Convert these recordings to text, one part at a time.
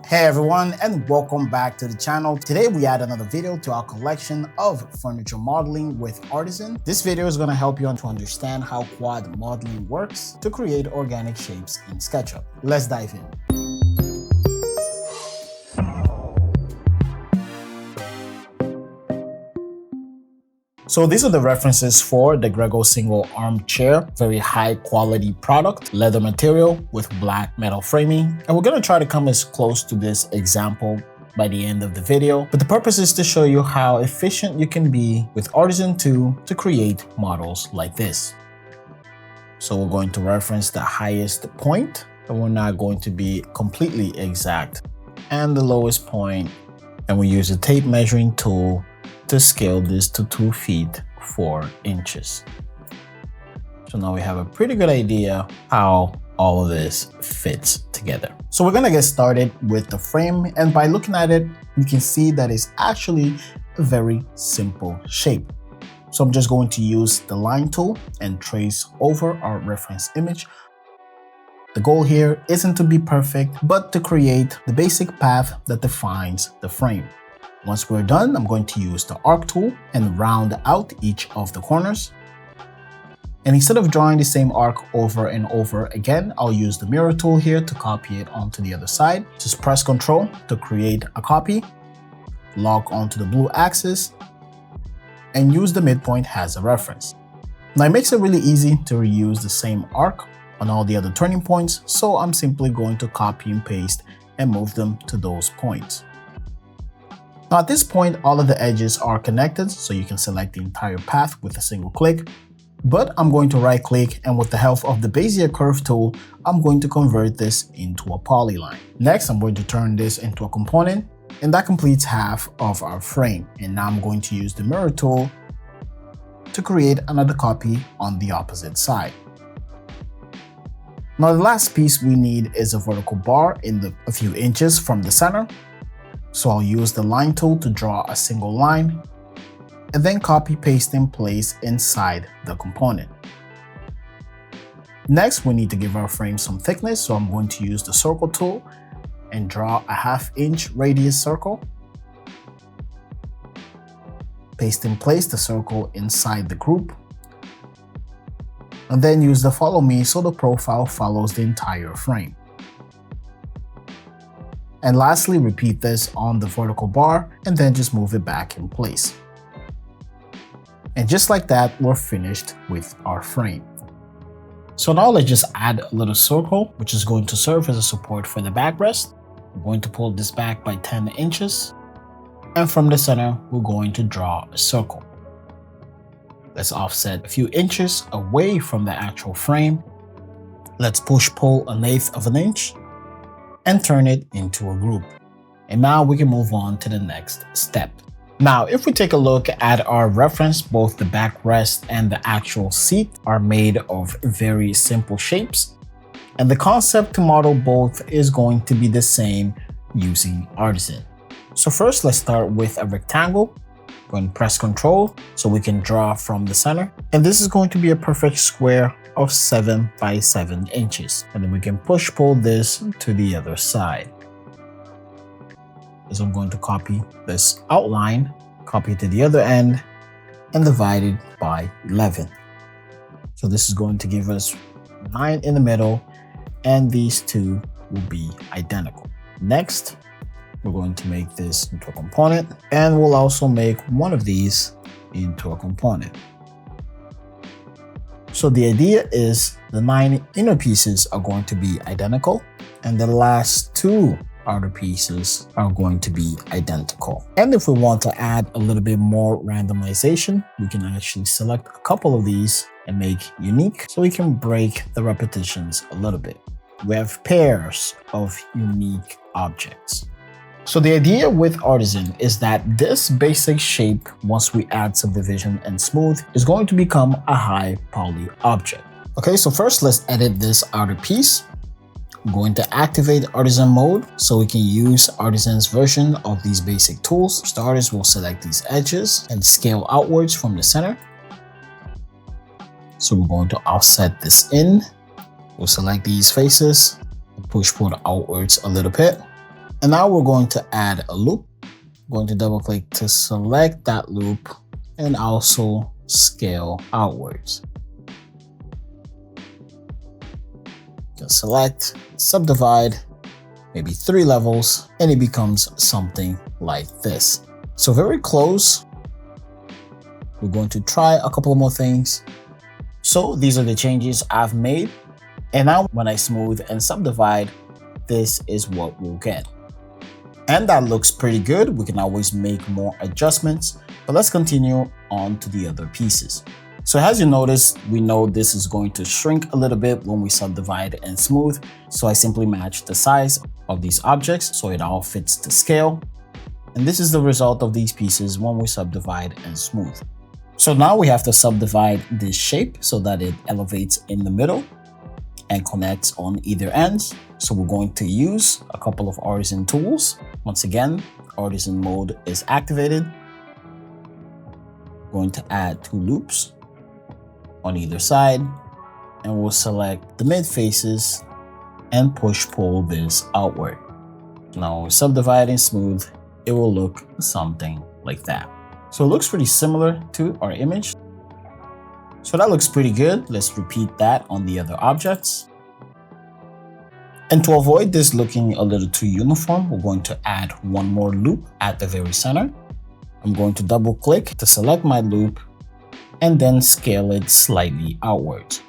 Hey everyone, and welcome back to the channel. Today we add another video to our collection of furniture modeling with Artisan. This video is going to help you to understand how quad modeling works to create organic shapes in SketchUp. Let's dive in. So these are the references for the Greco Single Armchair, very high quality product, leather material with black metal framing. And we're gonna try to come as close to this example by the end of the video. But the purpose is to show you how efficient you can be with Artisan 2 to create models like this. So we're going to reference the highest point, and we're not going to be completely exact, and the lowest point. And we use a tape measuring tool to scale this to 2 feet 4 inches. So now we have a pretty good idea how all of this fits together. So we're gonna get started with the frame, and by looking at it, we can see that it's actually a very simple shape. So I'm just going to use the line tool and trace over our reference image. The goal here isn't to be perfect, but to create the basic path that defines the frame. Once we're done, I'm going to use the arc tool and round out each of the corners. And instead of drawing the same arc over and over again, I'll use the mirror tool here to copy it onto the other side. Just press Ctrl to create a copy, lock onto the blue axis, and use the midpoint as a reference. Now it makes it really easy to reuse the same arc on all the other turning points, so I'm simply going to copy and paste and move them to those points. Now at this point, all of the edges are connected, so you can select the entire path with a single click. But I'm going to right click, and with the help of the Bezier curve tool, I'm going to convert this into a polyline. Next, I'm going to turn this into a component, and that completes half of our frame. And now I'm going to use the mirror tool to create another copy on the opposite side. Now the last piece we need is a vertical bar a few inches from the center. So I'll use the line tool to draw a single line, and then copy paste and place inside the component. Next, we need to give our frame some thickness, so I'm going to use the circle tool and draw a 1/2 inch radius circle. Paste and place the circle inside the group, and then use the follow me so the profile follows the entire frame. And lastly, repeat this on the vertical bar and then just move it back in place. And just like that, we're finished with our frame. So now let's just add a little circle, which is going to serve as a support for the backrest. I'm going to pull this back by 10 inches. And from the center, we're going to draw a circle. Let's offset a few inches away from the actual frame. Let's push-pull 1/8 of an inch and turn it into a group. And now we can move on to the next step. Now, if we take a look at our reference, both the backrest and the actual seat are made of very simple shapes. And the concept to model both is going to be the same using Artisan. So first, let's start with a rectangle. Go ahead and press Ctrl so we can draw from the center. And this is going to be a perfect square of 7 by 7 inches. And then we can push-pull this to the other side. So I'm going to copy this outline, copy it to the other end, and divide it by 11. So this is going to give us 9 in the middle, and these two will be identical. Next, we're going to make this into a component, and we'll also make one of these into a component. So the idea is the 9 inner pieces are going to be identical, and the last 2 outer pieces are going to be identical. And if we want to add a little bit more randomization, we can actually select a couple of these and make unique, so we can break the repetitions a little bit. We have pairs of unique objects. So the idea with Artisan is that this basic shape, once we add subdivision and smooth, is going to become a high poly object. Okay, so first let's edit this outer piece. I'm going to activate Artisan mode so we can use Artisan's version of these basic tools. For starters, we'll select these edges and scale outwards from the center. So we're going to offset this in. We'll select these faces and push-pull outwards a little bit. And now we're going to add a loop. I'm going to double click to select that loop and also scale outwards. Just select, subdivide, maybe 3 levels, and it becomes something like this. So very close. We're going to try a couple more things. So these are the changes I've made. And now when I smooth and subdivide, this is what we'll get. And that looks pretty good. We can always make more adjustments, but let's continue on to the other pieces. So as you notice, we know this is going to shrink a little bit when we subdivide and smooth. So I simply match the size of these objects so it all fits to scale. And this is the result of these pieces when we subdivide and smooth. So now we have to subdivide this shape so that it elevates in the middle and connects on either ends. So we're going to use a couple of Artisan tools. Once again, Artisan mode is activated. We're going to add 2 loops on either side, and we'll select the mid faces and pull this outward. Now we subdivide and smooth, it will look something like that. So it looks pretty similar to our image. So that looks pretty good. Let's repeat that on the other objects. And to avoid this looking a little too uniform, we're going to add 1 more loop at the very center. I'm going to double click to select my loop and then scale it slightly outwards.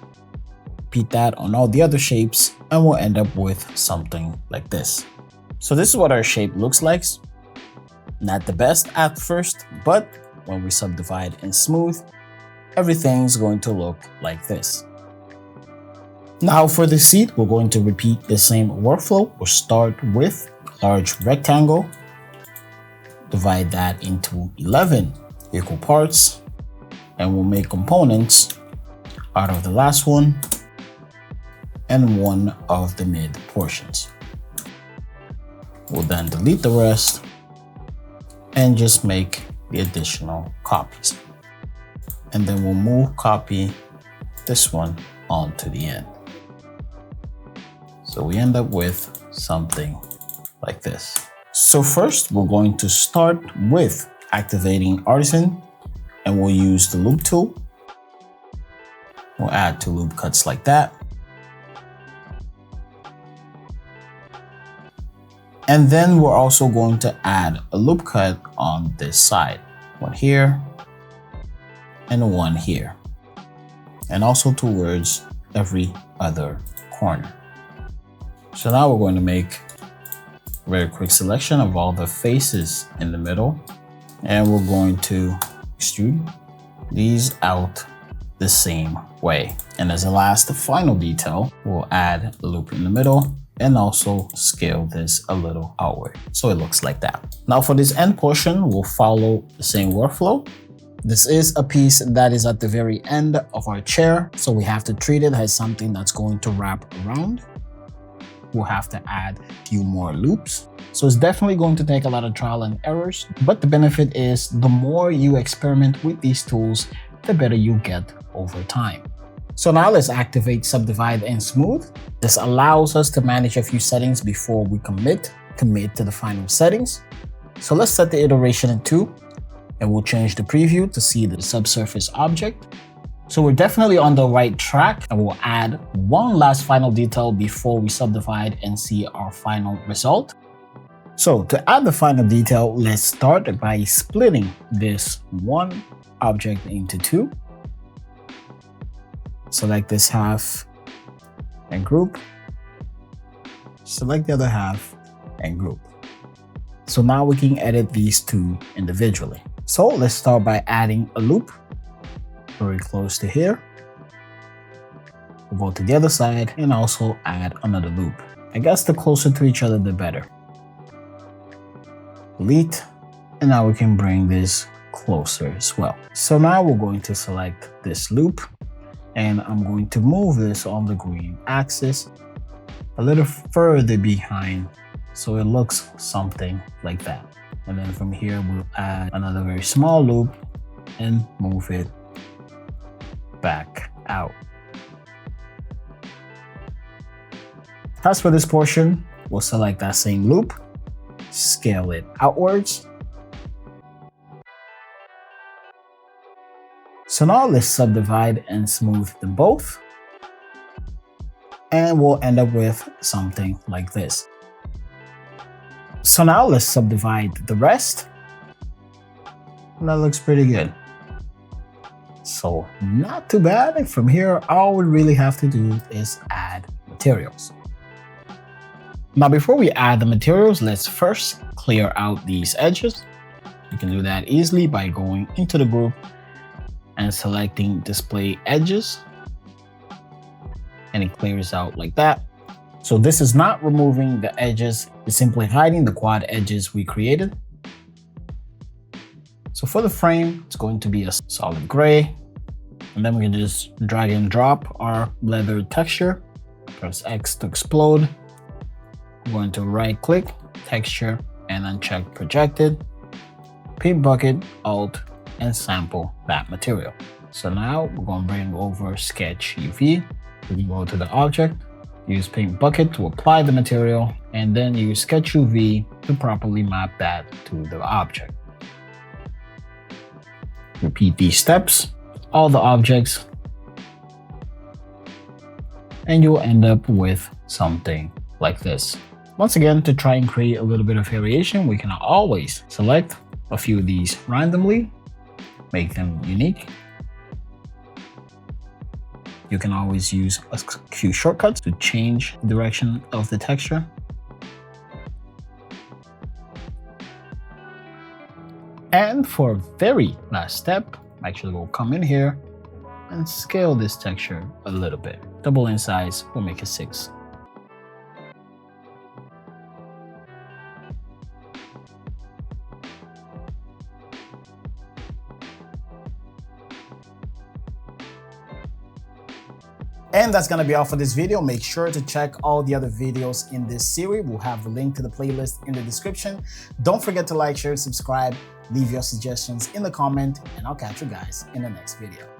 Repeat that on all the other shapes and we'll end up with something like this. So this is what our shape looks like. Not the best at first, but when we subdivide and smooth, everything's going to look like this. Now for the seat, we're going to repeat the same workflow. We'll start with a large rectangle, divide that into 11 equal parts, and we'll make components out of the last one and one of the mid portions. We'll then delete the rest and just make the additional copies. And then we'll copy this one onto the end. So we end up with something like this. So first, we're going to start with activating Artisan, and we'll use the loop tool. We'll add 2 loop cuts like that. And then we're also going to add a loop cut on this side. One here and one here. And also towards every other corner. So now we're going to make a very quick selection of all the faces in the middle. And we're going to extrude these out the same way. And as a last final detail, we'll add a loop in the middle and also scale this a little outward. So it looks like that. Now for this end portion, we'll follow the same workflow. This is a piece that is at the very end of our chair. So we have to treat it as something that's going to wrap around. We'll have to add a few more loops. So it's definitely going to take a lot of trial and errors, but the benefit is the more you experiment with these tools, the better you get over time. So now let's activate Subdivide and Smooth. This allows us to manage a few settings before we commit to the final settings. So let's set the iteration in 2, and we'll change the preview to see the subsurface object. So we're definitely on the right track, and we'll add one last final detail before we subdivide and see our final result. So to add the final detail, let's start by splitting this one object into 2. Select this half and group. Select the other half and group. So now we can edit these 2 individually. So let's start by adding a loop very close to here. We'll go to the other side and also add another loop. I guess the closer to each other, the better. Delete, and now we can bring this closer as well. So now we're going to select this loop, and I'm going to move this on the green axis a little further behind so it looks something like that. And then from here, we'll add another very small loop and move it back out. As for this portion, we'll select that same loop scale it outwards. So now let's subdivide and smooth them both. And we'll end up with something like this. So now let's subdivide the rest. That looks pretty good. So not too bad. From here, all we really have to do is add materials. Now, before we add the materials, let's first clear out these edges. You can do that easily by going into the group and selecting display edges. And it clears out like that. So this is not removing the edges, it's simply hiding the quad edges we created. So for the frame, it's going to be a solid gray. And then we can just drag and drop our leather texture. Press X to explode. I'm going to right click, texture, and uncheck projected. Paint bucket, alt, and sample that material. So now we're going to bring over Sketch UV. We can go to the object, use paint bucket to apply the material, and then use Sketch UV to properly map that to the object. Repeat these steps, all the objects, and you'll end up with something like this. Once again, to try and create a little bit of variation, we can always select a few of these randomly, make them unique. You can always use a few shortcuts to change the direction of the texture. And for very last step, actually we'll come in here and scale this texture a little bit. Double in size, we'll make it 6. And that's gonna be all for this video. Make sure to check all the other videos in this series. We'll have the link to the playlist in the description. Don't forget to like, share, subscribe, leave your suggestions in the comment, and I'll catch you guys in the next video.